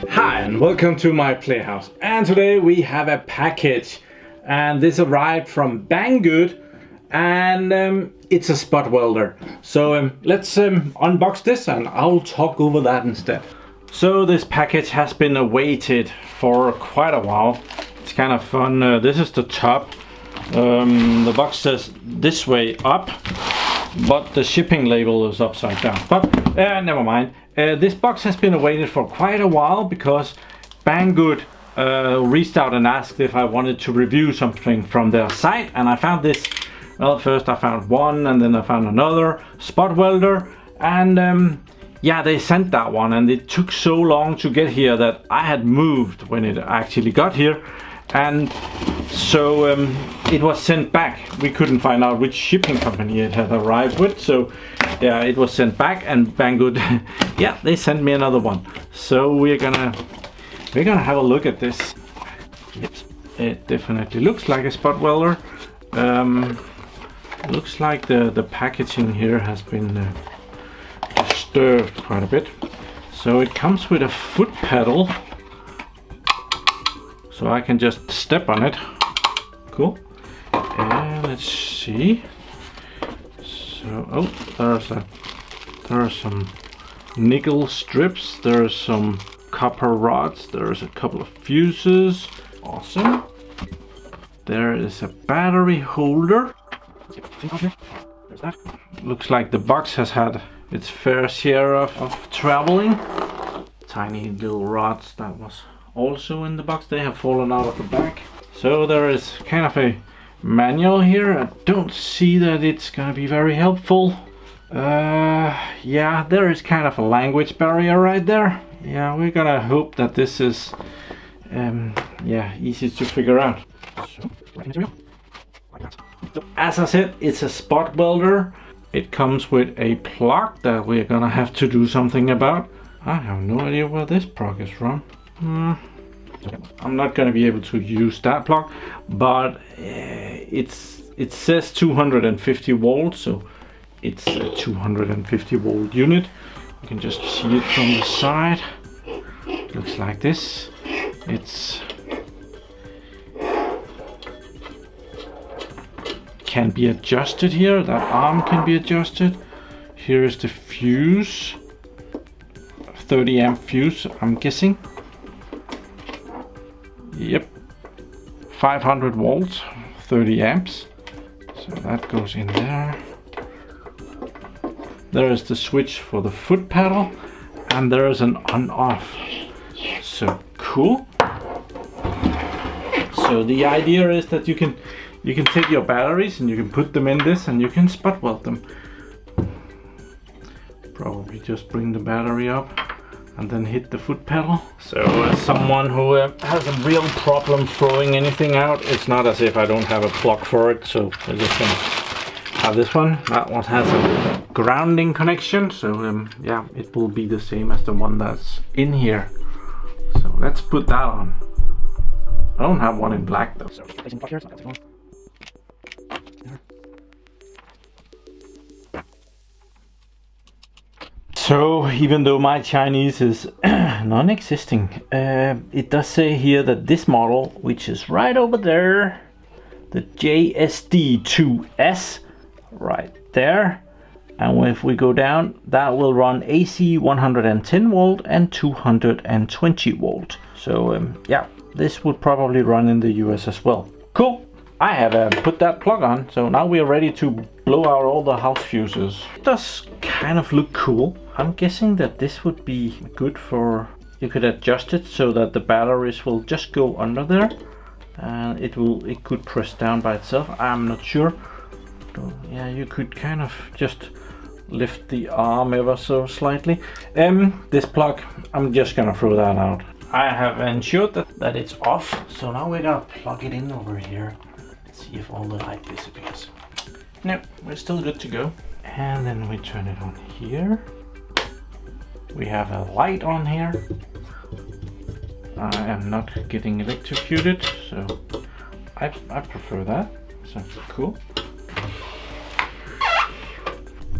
Hi and welcome to my Playhouse, and today we have a package, and this arrived from Banggood, and it's a spot welder. So let's unbox this and I'll talk over that instead. So this package has been awaited for quite a while. It's kind of fun. This is the top. The box says this way up, but the shipping label is upside down. But never mind. This box has been awaited for quite a while because Banggood reached out and asked if I wanted to review something from their site, and I found this. Well, first I found one, and then I found another spot welder, and yeah, they sent that one, and it took so long to get here that I had moved when it actually got here, and so it was sent back. We couldn't find out which shipping company it had arrived with, so yeah, it was sent back, and Banggood, yeah, they sent me another one. So we're gonna have a look at this. Yep, it definitely looks like a spot welder. Looks like the packaging here has been disturbed quite a bit. So it comes with a foot pedal, so I can just step on it. Cool. And let's see. So, oh, there are some nickel strips. There's some copper rods. There's a couple of fuses. Awesome. There is a battery holder. There's that. Looks like the box has had its fair share of traveling. Tiny little rods that was also in the box. They have fallen out of the back. So there is kind of a manual here. I don't see that it's gonna be very helpful. Yeah, there is kind of a language barrier right there. Yeah, we're gonna hope that this is yeah, easy to figure out. So, as I said, it's a spot welder. It comes with a plug that we're gonna have to do something about. I have no idea where this plug is from. I'm not gonna be able to use that plug, but it says 250 volts, so it's a 250 volt unit. You can just see it from the side. It looks like this. It's can be adjusted here. That arm can be adjusted. Here is the fuse, 30 amp fuse, I'm guessing. Yep, 500 volts, 30 amps. So that goes in there. There is the switch for the foot pedal, and there is an on-off. So cool. So the idea is that you can take your batteries and you can put them in this and you can spot weld them. Probably just bring the battery up and then hit the foot pedal. So as someone who has a real problem throwing anything out, it's not as if I don't have a plug for it, so we're just gonna have this one. That one has a grounding connection, so yeah, it will be the same as the one that's in here. So let's put that on. I don't have one in black though. So So even though my Chinese is non-existing, it does say here that this model, which is right over there, the JSD2S, right there, and if we go down, that will run AC 110 volt and 220 volt. So yeah, this would probably run in the US as well. Cool. I have put that plug on, so now we are ready to blow out all the house fuses. It does kind of look cool. I'm guessing that this would be good for, you could adjust it so that the batteries will just go under there, and it could press down by itself. I'm not sure. So, yeah, you could kind of just lift the arm ever so slightly. This plug, I'm just gonna throw that out. I have ensured that it's off, so now we're gonna plug it in over here. See if all the light disappears. No, we're still good to go. And then we turn it on here. We have a light on here. I am not getting electrocuted, so I prefer that. So cool.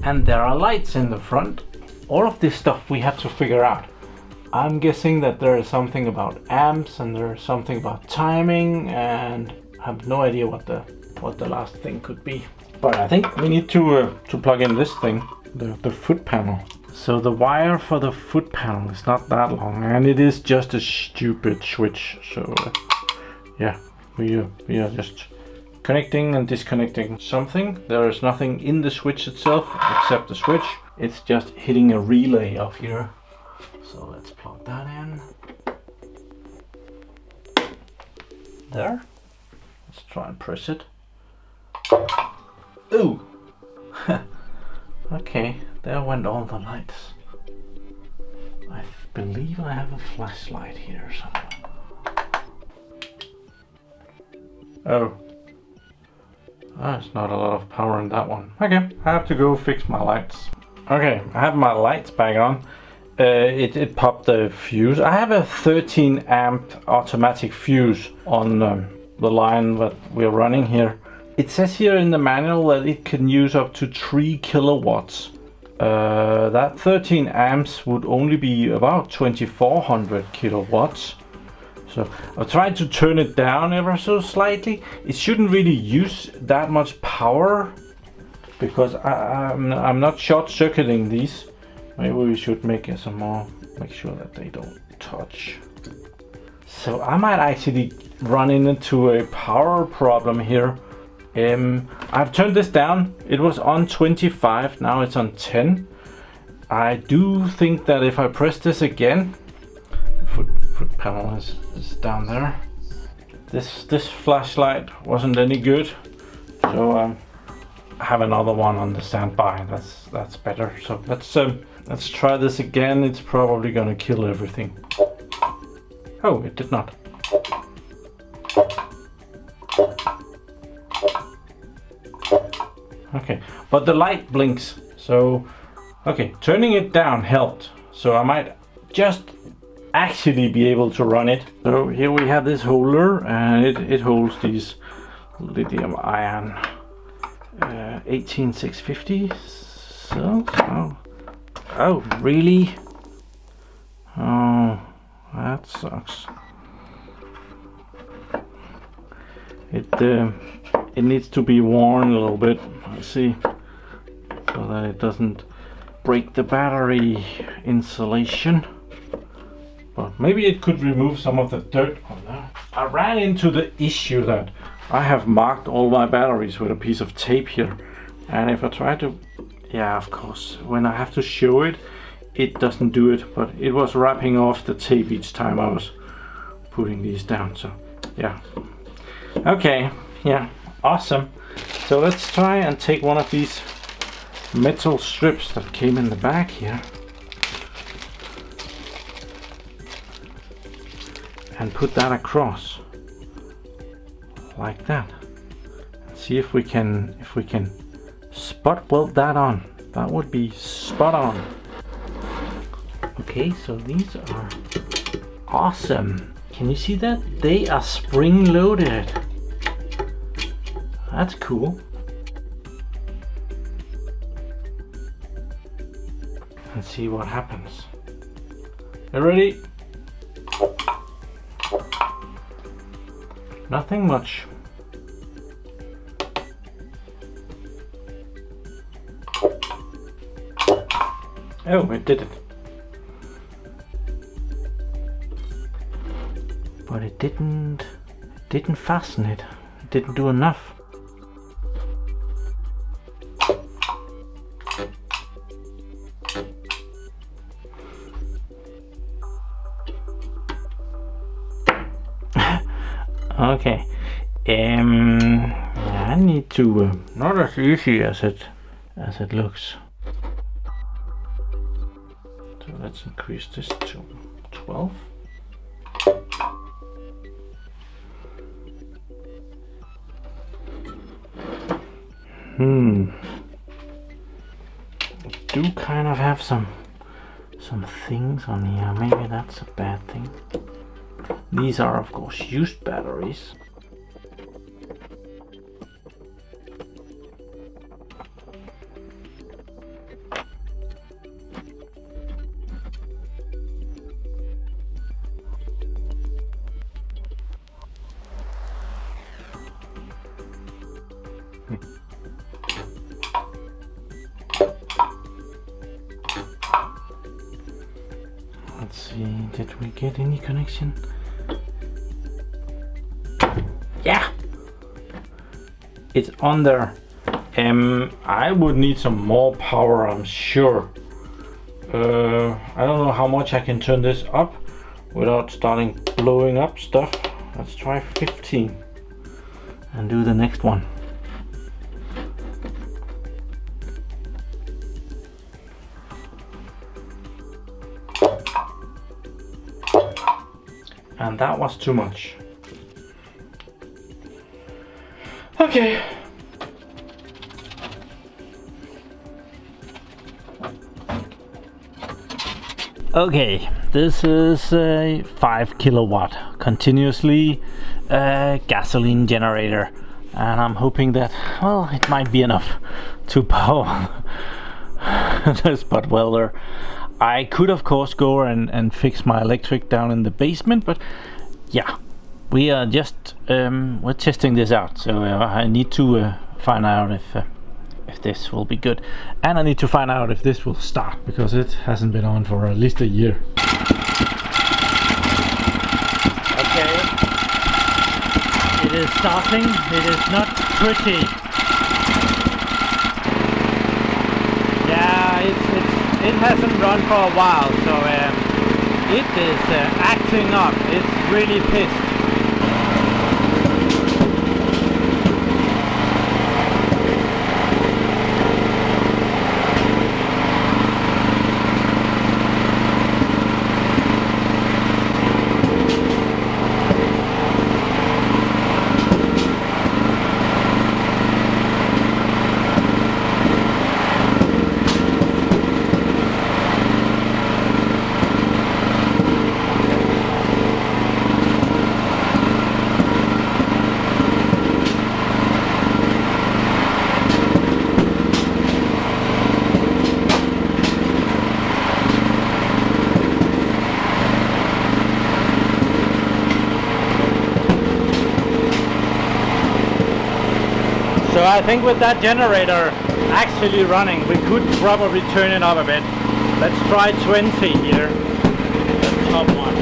and there are lights in the front. All of this stuff we have to figure out. I'm guessing that there is something about amps and there is something about timing, and I have no idea what the last thing could be. But I think we need to plug in this thing, the foot panel. So the wire for the foot panel is not that long, and it is just a stupid switch. So yeah, we are just connecting and disconnecting something. There is nothing in the switch itself except the switch. It's just hitting a relay up here. So let's plug that in. There. Let's try and press it. Ooh! Okay, there went all the lights. I believe I have a flashlight here somewhere. Oh. There's not a lot of power in that one. Okay, I have to go fix my lights. Okay, I have my lights back on. It popped the fuse. I have a 13 amp automatic fuse on the line that we're running here. It says here in the manual that it can use up to 3 kilowatts. That 13 amps would only be about 2400 kilowatts. So I've tried to turn it down ever so slightly. It shouldn't really use that much power because I'm not short circuiting these. Maybe we should make some more, make sure that they don't touch. So I might actually run into a power problem here. I've turned this down. It was on 25, now it's on 10. I do think that if I press this again, the foot panel is down there. This flashlight wasn't any good, so I have another one on the standby. That's better. So let's try this again. It's probably gonna kill everything. Oh, it did not. Okay, but the light blinks, so okay, turning it down helped. So I might just actually be able to run it. So here we have this holder, and it holds these lithium ion 18650 cells. Oh, really? Oh, that sucks. It needs to be worn a little bit, I see, so that it doesn't break the battery insulation. But maybe it could remove some of the dirt on there. I ran into the issue that I have marked all my batteries with a piece of tape here, and if I try to, yeah, of course, when I have to show it, it doesn't do it, but it was wrapping off the tape each time I was putting these down. So yeah, okay, yeah, awesome. So let's try and take one of these metal strips that came in the back here and put that across like that. See if we can spot weld that on. That would be spot on. Okay, so these are awesome. Can you see that? They are spring loaded. That's cool. Let's see what happens. You ready? Nothing much. Oh, it did it. But it didn't fasten it. It didn't do enough. Okay. I need to not as easy as it looks. So let's increase this to 12. I do kind of have some things on here. Maybe that's a bad thing. These are of course used batteries. Let's see, did we get any connection? Yeah, it's on there. I would need some more power, I'm sure. I don't know how much I can turn this up without starting blowing up stuff. Let's try 15 and do the next one. And that was too much. Okay. Okay, this is a 5 kilowatt continuously gasoline generator, and I'm hoping that, well, it might be enough to power the Spot Welder. I could of course go and fix my electric down in the basement, but yeah, we are just we're testing this out, so I need to find out if this will be good, and I need to find out if this will start, because it hasn't been on for at least a year. Okay, it is starting. It is not pretty. Yeah, it hasn't run for a while, so it is acting up. It's really pissed. So I think with that generator actually running, we could probably turn it up a bit. Let's try 20 here, the top one.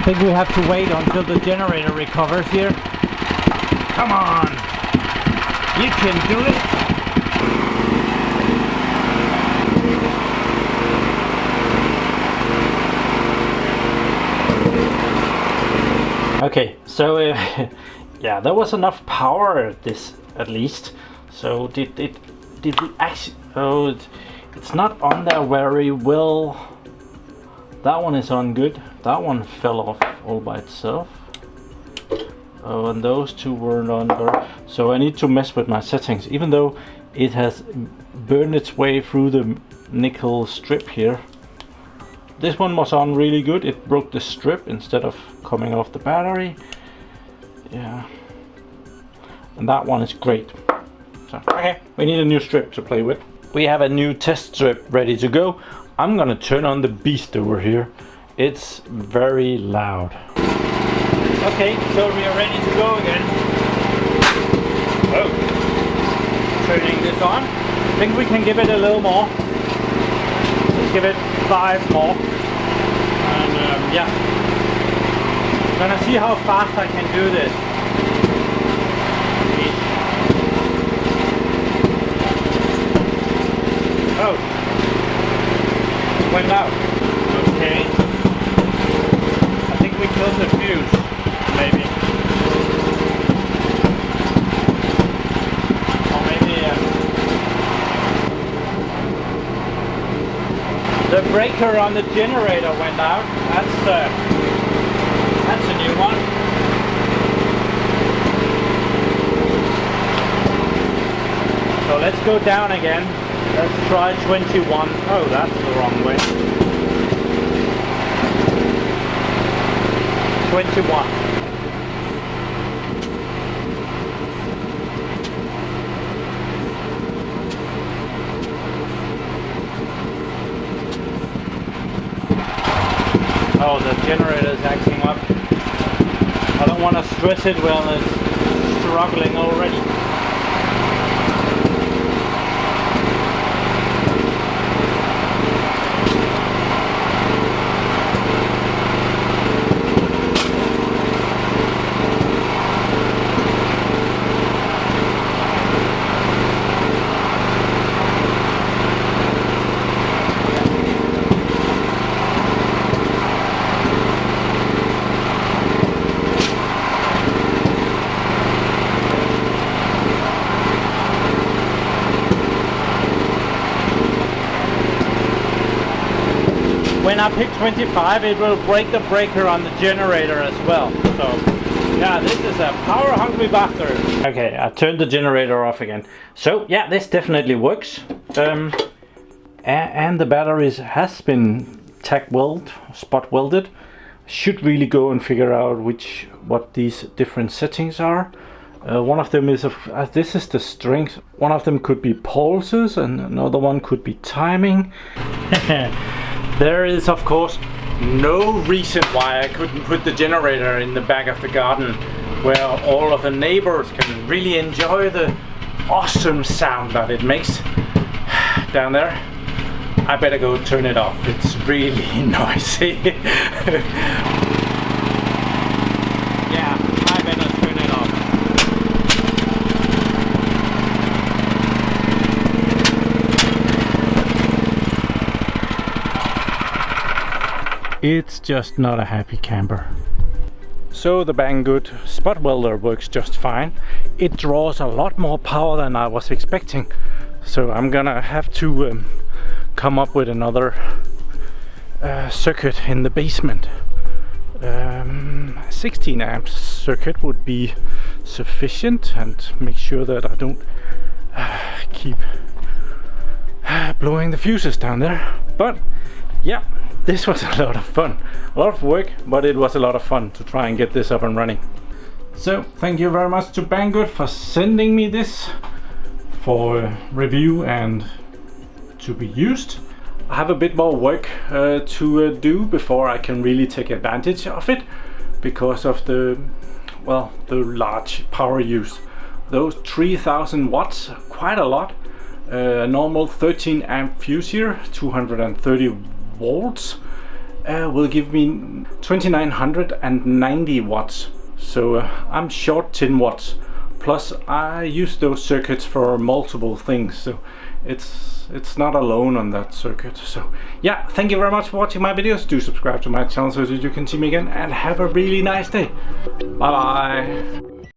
I think we have to wait until the generator recovers here. Come on! You can do it! Okay, so yeah, there was enough power at this at least. So did we actually? Oh, it's not on there very well. That one is on good. That one fell off all by itself. Oh, and those two weren't on there. So I need to mess with my settings, even though it has burned its way through the nickel strip here. This one was on really good. It broke the strip instead of coming off the battery. Yeah. And that one is great. So, okay, we need a new strip to play with. We have a new test strip ready to go. I'm gonna turn on the beast over here. It's very loud. Okay, so we are ready to go again. Oh. Turning this on. I think we can give it a little more. Let's give it 5 more. And yeah. I'm gonna see how fast I can do this. Oh. went out. Okay. I think we killed the fuse, maybe. Or maybe the breaker on the generator went out. That's a new one. So let's go down again. Let's try 21. Oh, that's the wrong way. 21. Oh, the generator is acting up. I don't want to stress it when it's struggling already. When I pick 25, it will break the breaker on the generator as well. So, yeah, this is a power-hungry bastard. Okay, I turned the generator off again. So, yeah, this definitely works. And the batteries has been spot welded. Should really go and figure out what these different settings are. One of them is this is the strength. One of them could be pulses, and another one could be timing. There is, of course, no reason why I couldn't put the generator in the back of the garden, where all of the neighbors can really enjoy the awesome sound that it makes down there. I better go turn it off. It's really noisy. Yeah, I better turn it off. It's just not a happy camper. So the Banggood Spot Welder works just fine. It draws a lot more power than I was expecting. So I'm gonna have to come up with another circuit in the basement. 16 amps circuit would be sufficient, and make sure that I don't keep blowing the fuses down there. But yeah, this was a lot of fun. A lot of work, but it was a lot of fun to try and get this up and running. So thank you very much to Banggood for sending me this for review and to be used. I have a bit more work to do before I can really take advantage of it, because of the large power use. Those 3000 watts, quite a lot. Normal 13 amp fuse here, 230 volts, will give me 2990 watts. So I'm short 10 watts. Plus I use those circuits for multiple things, so it's not alone on that circuit. So yeah, thank you very much for watching my videos. Do subscribe to my channel so that you can see me again, and have a really nice day. Bye bye.